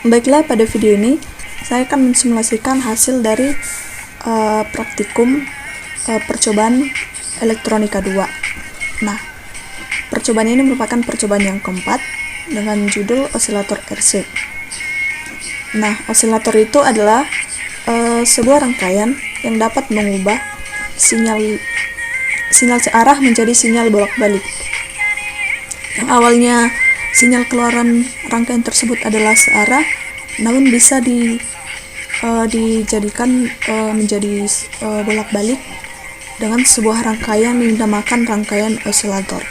Baiklah, pada video ini saya akan mensimulasikan hasil dari praktikum percobaan elektronika 2. Nah, percobaan ini merupakan percobaan yang keempat dengan judul osilator RC. Nah, osilator itu adalah sebuah rangkaian yang dapat mengubah sinyal searah menjadi sinyal bolak-balik. Yang awalnya sinyal keluaran rangkaian tersebut adalah searah, namun bisa dijadikan menjadi bolak-balik dengan sebuah rangkaian yang dinamakan rangkaian osilator.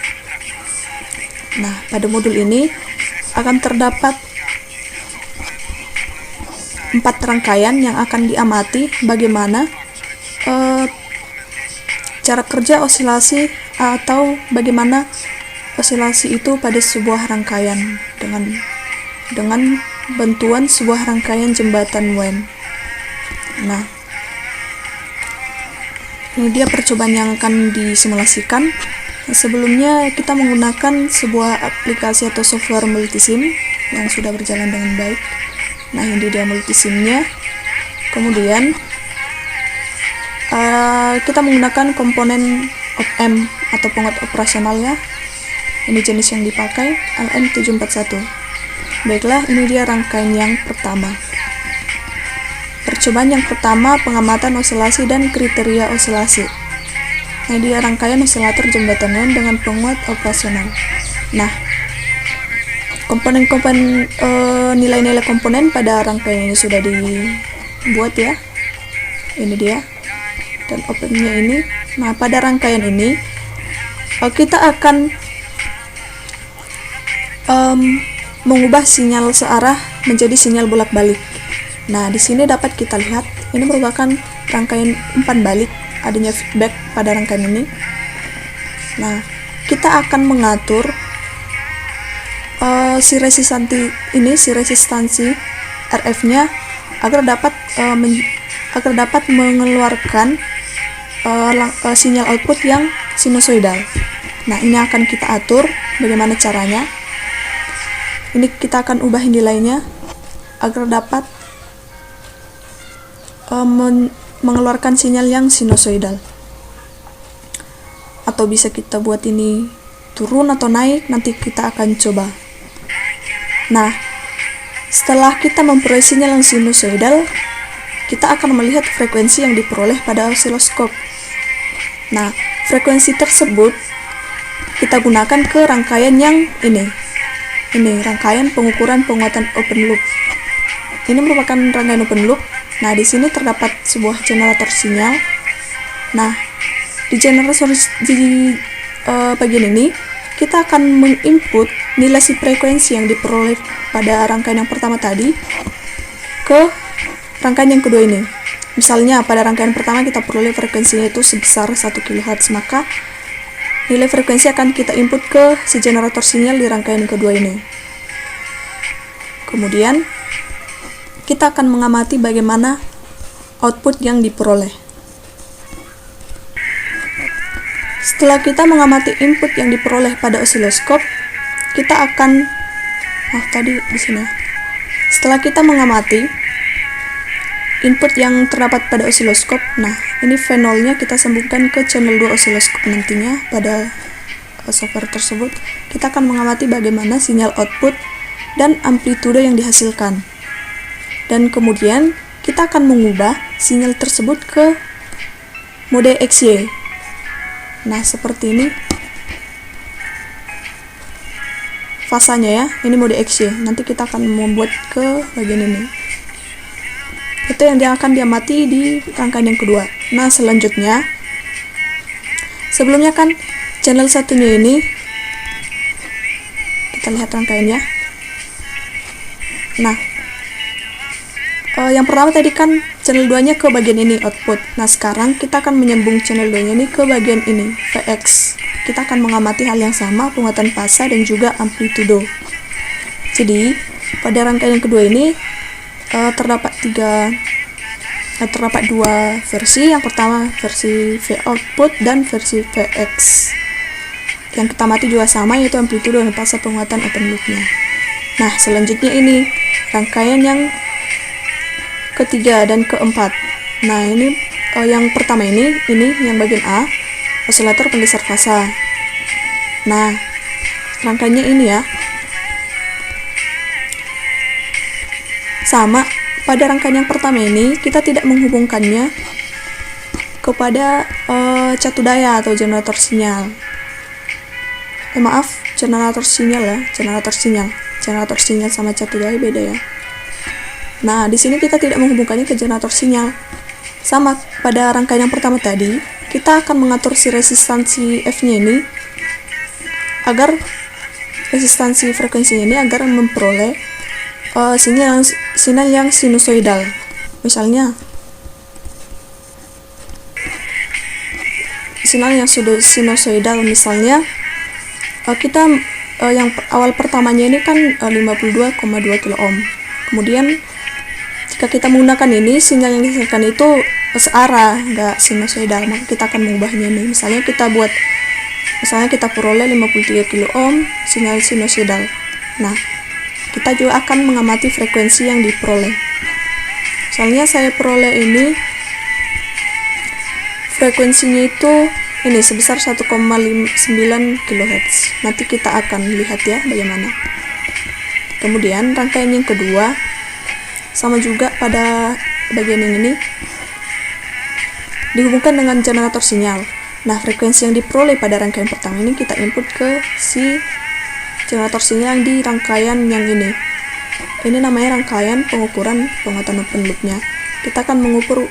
Nah, pada modul ini akan terdapat 4 rangkaian yang akan diamati bagaimana cara kerja osilasi atau bagaimana osilasi itu pada sebuah rangkaian dengan bantuan sebuah rangkaian jembatan WAN. Nah, ini dia percobaan yang akan disimulasikan. Sebelumnya kita menggunakan sebuah aplikasi atau software multisim yang sudah berjalan dengan baik. Nah, ini dia multisimnya. Kemudian kita menggunakan komponen op-amp atau penguat operasionalnya. Ini jenis yang dipakai LM741. Baiklah, ini dia rangkaian yang pertama. Percobaan yang pertama, pengamatan osilasi dan kriteria osilasi. Ini dia rangkaian osilator jembatan WAN dengan penguat operasional. Nah, komponen-komponen nilai-nilai komponen pada rangkaian ini sudah dibuat ya. Ini dia. Dan op-ampnya ini. Nah, pada rangkaian ini kita akan mengubah sinyal searah menjadi sinyal bolak-balik. Nah, di sini dapat kita lihat ini merupakan rangkaian umpan balik, adanya feedback pada rangkaian ini. Nah, kita akan mengatur si resistansi RF-nya agar dapat mengeluarkan sinyal output yang sinusoidal. Nah, ini akan kita atur bagaimana caranya. Ini kita akan ubah nilainya agar dapat mengeluarkan sinyal yang sinusoidal. Atau bisa kita buat ini turun atau naik, nanti kita akan coba. Nah, setelah kita memperoleh sinyal yang sinusoidal, kita akan melihat frekuensi yang diperoleh pada osiloskop. Nah, frekuensi tersebut kita gunakan ke rangkaian yang ini. Ini rangkaian pengukuran penguatan open loop. Ini merupakan rangkaian open loop. Nah, di sini terdapat sebuah generator sinyal. Nah, di generator di bagian ini kita akan menginput nilai si frekuensi yang diperoleh pada rangkaian yang pertama tadi ke rangkaian yang kedua ini. Misalnya pada rangkaian pertama kita peroleh frekuensinya itu sebesar 1 kHz, maka nilai frekuensi akan kita input ke si generator sinyal di rangkaian kedua ini. Kemudian kita akan mengamati bagaimana output yang diperoleh. Setelah kita mengamati input yang diperoleh pada osiloskop, kita akan Setelah kita mengamati input yang terdapat pada osiloskop, nah ini V0-nya kita sambungkan ke channel 2 osiloskop nantinya pada software tersebut. Kita akan mengamati bagaimana sinyal output dan amplitude yang dihasilkan. Dan kemudian kita akan mengubah sinyal tersebut ke mode XY. Nah, seperti ini fasanya ya, ini mode XY. Nanti kita akan membuat ke bagian ini. Itu yang akan diamati di rangkaian yang kedua. Nah, selanjutnya sebelumnya kan channel satunya ini kita lihat rangkaiannya. Nah, yang pertama tadi kan channel 2 nya ke bagian ini output. Nah, sekarang kita akan menyambung channel 2 nya ini ke bagian ini VX. Kita akan mengamati hal yang sama, penguatan fasa dan juga amplitudo. Jadi pada rangkaian yang kedua ini terdapat dua versi. Yang pertama versi V output dan versi VX. Yang kita amati juga sama, yaitu amplitudo dan fasa penguatan open loop-nya. Nah, selanjutnya ini rangkaian yang ketiga dan keempat. Nah, ini yang pertama ini yang bagian A, osilator penggeser fasa. Nah, rangkaiannya ini ya. Sama, pada rangkaian yang pertama ini kita tidak menghubungkannya kepada catu daya atau generator sinyal. Maaf, generator sinyal ya, generator sinyal sama catu daya beda ya. Nah, di sini kita tidak menghubungkannya ke generator sinyal. Sama, pada rangkaian yang pertama tadi, kita akan mengatur si resistansi F-nya ini agar resistansi frekuensinya ini agar memperoleh sinyal yang sinusoidal. Misalnya sinyal yang sinusoidal, misalnya kita yang awal pertamanya ini kan 52,2 kilo ohm. Kemudian jika kita menggunakan ini, sinyal yang dihasilkan itu searah, nggak sinusoidal, maka kita akan mengubahnya ini. Misalnya kita peroleh 53 kilo ohm sinyal sinusoidal. Nah, kita juga akan mengamati frekuensi yang diperoleh. Misalnya saya peroleh ini frekuensinya itu ini sebesar 1,9 kHz. Nanti kita akan lihat ya bagaimana. Kemudian rangkaian yang kedua sama juga pada bagian yang ini dihubungkan dengan generator sinyal. Nah, frekuensi yang diperoleh pada rangkaian pertama ini kita input ke si generator sinyal di rangkaian yang ini. Ini namanya rangkaian pengukuran penguatan open loop-nya. Kita akan mengukur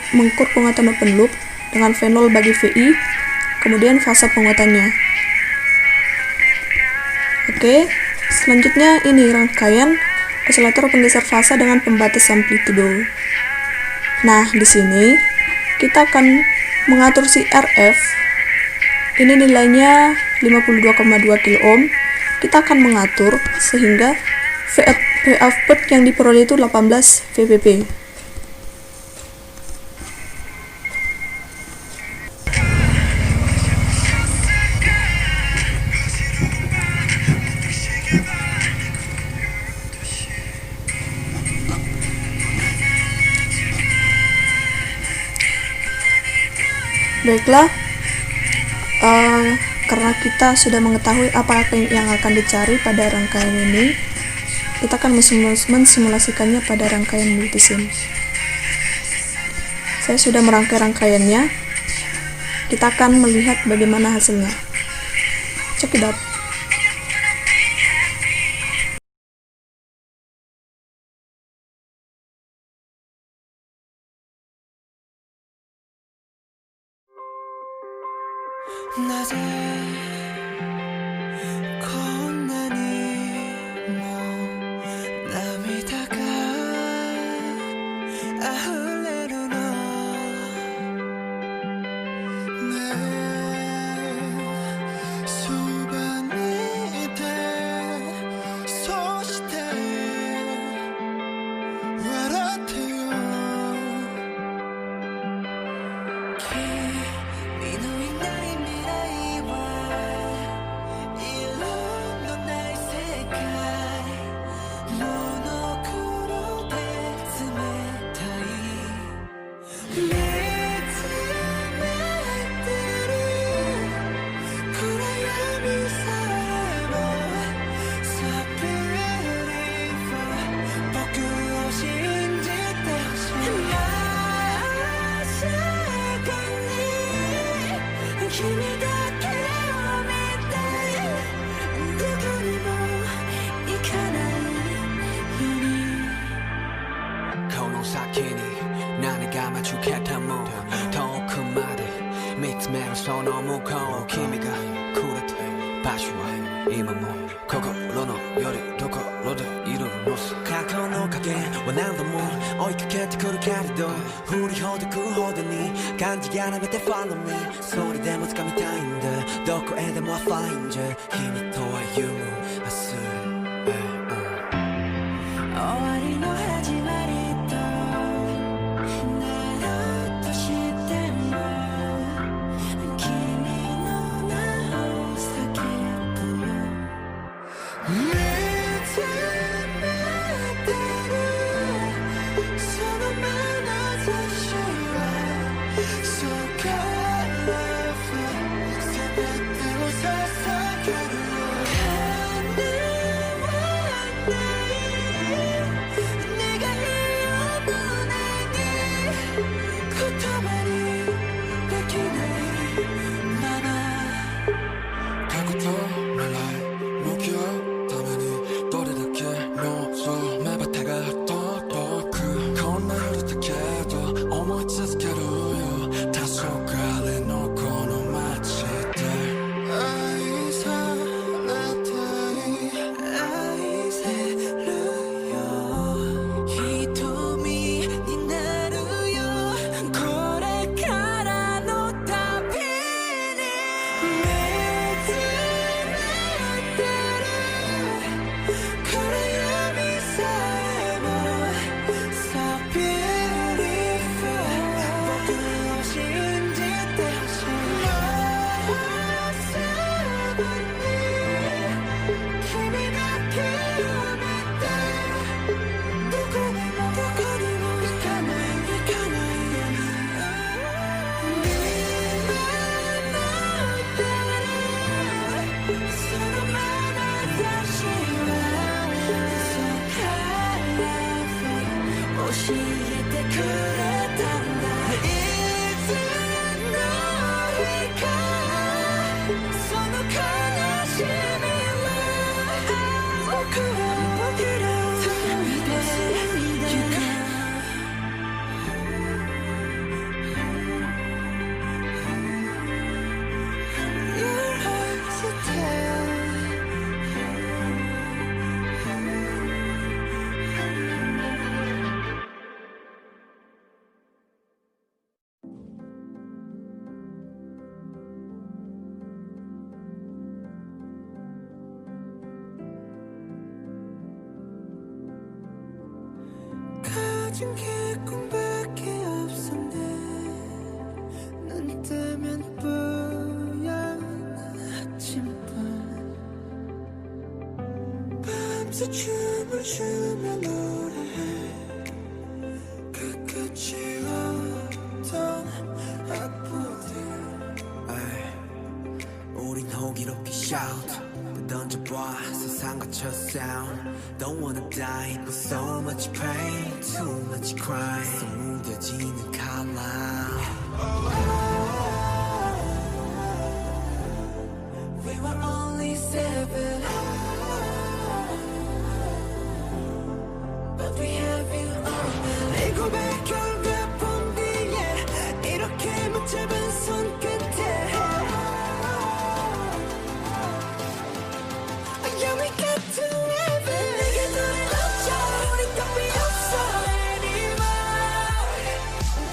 penguatan open loop dengan V0 bagi VI, kemudian fase penguatannya. Oke, selanjutnya ini rangkaian osilator penggeser fasa dengan pembatas amplitudo. Nah, di sini kita akan mengatur si RF. Ini nilainya 52,2 kilo ohm. Kita akan mengatur sehingga V output yang diperoleh itu 18 VPP. Baiklah, karena kita sudah mengetahui apa yang akan dicari pada rangkaian ini, kita akan mensimulasikannya pada rangkaian multisim. Saya sudah merangkai rangkaiannya. Kita akan melihat bagaimana hasilnya. Check it out. Follow me それでも掴みたいんだどこへでも I find you 君と歩む明日終わりの始まりとなろうとしても君の名を叫ぶよ見つめてる 가진 게 꿈밖에 없었네 눈 뜨면 뿌연 아침밤 밤새 춤을 추며 노래해 끝끝이 없던 악보들 우린 호기롭게 shout 던져봐 세상 거쳐 sound Don't wanna die but so much pain Too much crime 속 무뎌지는 칼날 We were only 7 But we have you all now 이 고백 결과 본 뒤에 이렇게 붙잡은 손끝에 Yeah, we got to heaven 내게 돌아왔죠 우리 값이 없어 anymore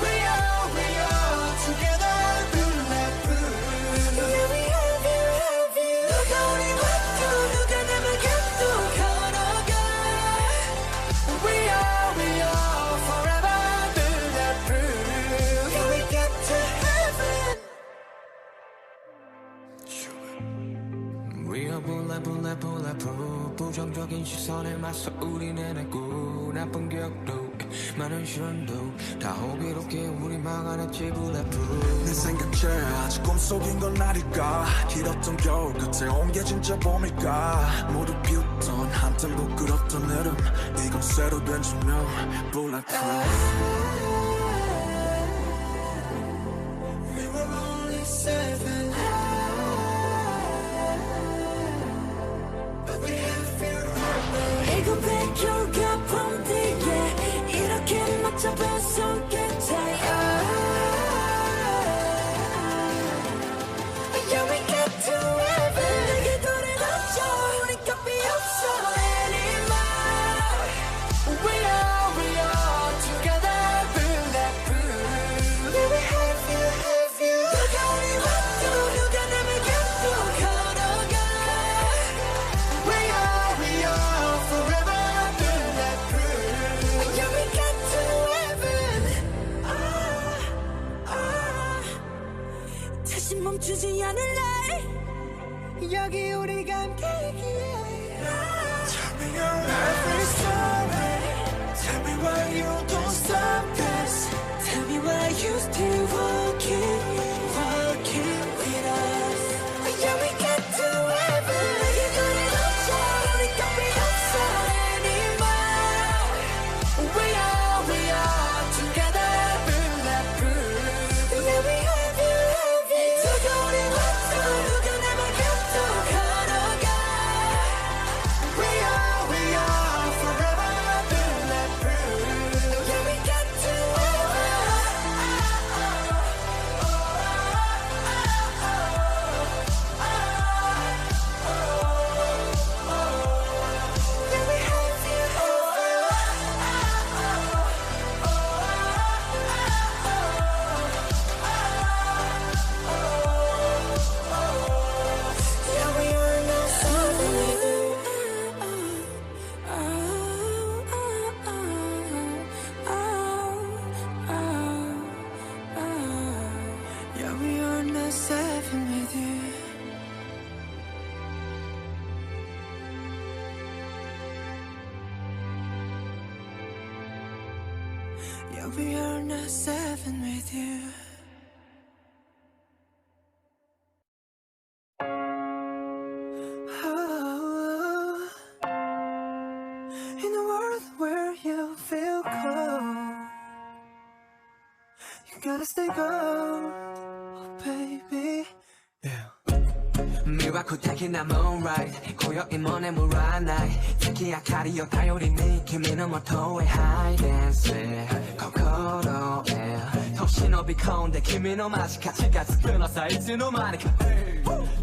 We are together bulletproof Yeah, we have you 누가 우리 와도 누가 남을 곁도 걸어가 We are forever bulletproof Yeah, we got to heaven We are bulletproof 부정적인 시선에 맞서 우리 내내고 나쁜 기억도 많은 시련도 다 호기롭게 우리 막아냈지 bulletproof 내 생각에 아직 꿈속인 건 아닐까 길었던 겨울 끝에 온 게 진짜 봄일까 모두 비웃던 한참 부끄럽던 여름 이건 새로 된 조명 bulletproof We were only 7 But we have you all 이거 백혈과 봄 뒤에 이렇게 맞춰본 손끝에 Yeah, we got to heaven 내게 돌아왔죠 우리 값이 없어 anymore We are together bulletproof Yeah, we have you 누가 우리 와도 누가 남을 곁도 걸어가 We are forever bulletproof Yeah, we got to heaven 다시 멈추지 않을래 여기 우리가 함께이기에 Tell me your every story Tell me why you don't stop this Tell me why you still walking with us Yeah, we got to heaven 내게 돌아왔죠 우리 값이 없어 anymore We are together bulletproof Yeah, we have you 누가 우리 와도 누가 남을 곁도 걸어가 We are forever bulletproof Yeah, we got to Yeah, we have you Yeah, we are not Yeah, we are not 7 with you Yeah, we are not 7 with you Oh, in a world where you feel cold You gotta stay gold, oh baby 미와쿠타키 나 moonlight 고요히 머네 무라나이 특히 아카리요 다요리 니君のもとへ high dance心へ 도시노비 가운데君のマジ価値がつくのさいつの間にか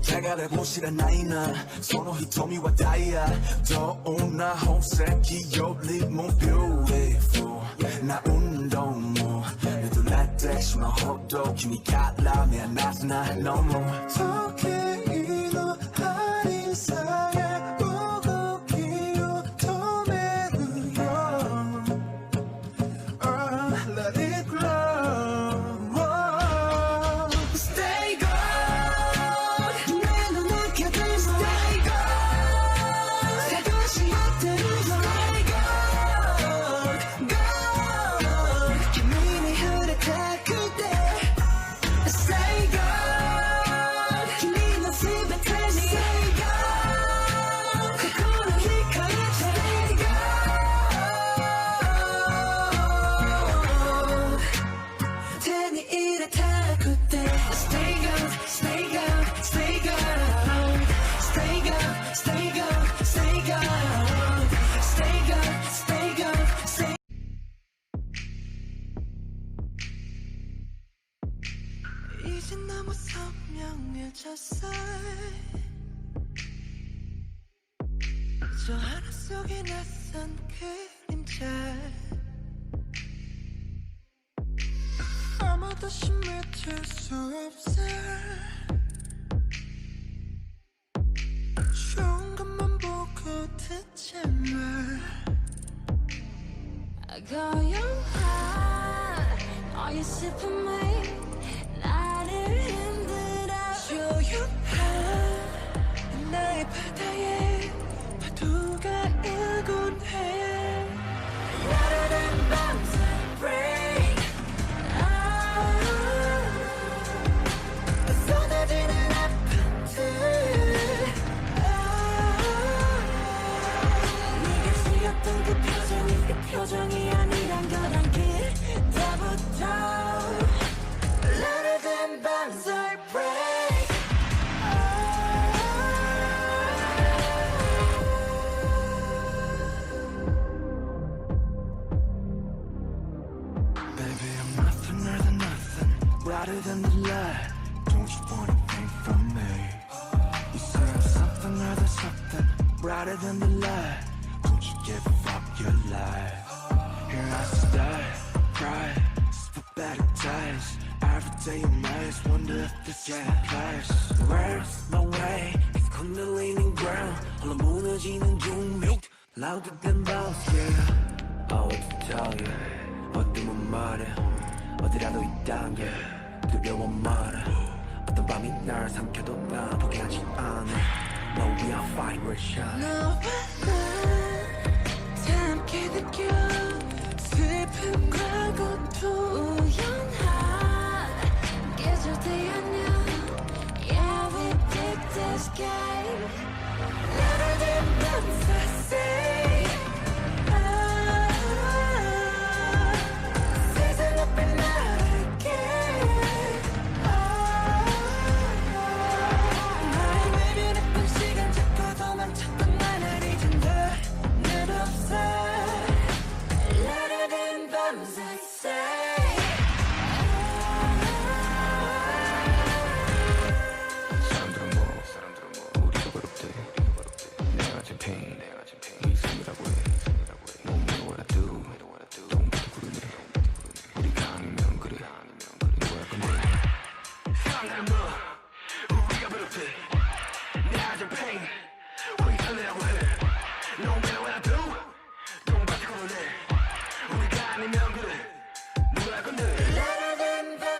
流れ星がないなその瞳はダイヤどんな宝石よりも beautiful な運動もレッドラテックスのほど君から目離すな no more 時計の針さえ動きを止めるよ 선명해졌어 저 하늘 속에 낯선 그림자 아무도 심해질 수 없어 좋은 것만 보고 듣지 마 고요한 너의 슬픔이 나를 흔들어 조용한 나의 바다에 파도가 일곤 해 나르는 밤새 break 쏟아지는 아픔들 네가 지었던 그 표정이 아니란 걸 알게 때부터 나르는 밤새 break Baby, I'm nothing more than nothing, brighter than the light. Don't you want anything from me? You say I'm something more than something, brighter than the light. Don't you give up your life? Here I stay, cry, spit better days. Every day your eyes wonder if this is my place. Where's my way? It's 흔들리는 ground, 홀로 무너지는 중력. Louder than bounce, yeah. Oh, what to tell you? 어둠은 말해 어디라도 있단 게 두려워 말해 어떤 밤이 날 삼켜도 나 포기하지 않아 No, we are fine, we're shine 너와 나 함께 느껴 슬픔과 고통 우연한 계절대 안녕 Yeah, we pick this game 나를 든 밤새 say 세상 앞에 나를게 나의 외면했던 시간 잡고 도망쳤던 나를 잊은 늘 없어 나를 든 밤새 say 사람들은 뭐 우리가 그렇대 내가 가진 pain 네 삶이라고 해 No matter what I do Don't be 구르네 우리가 아니면 그래 누구야 건데 사람들은 뭐 우리가 그렇대 내가 가진 pain 우리 삶이라고 해 No matter what I do Don't be 구르네 우리가 아니면 그래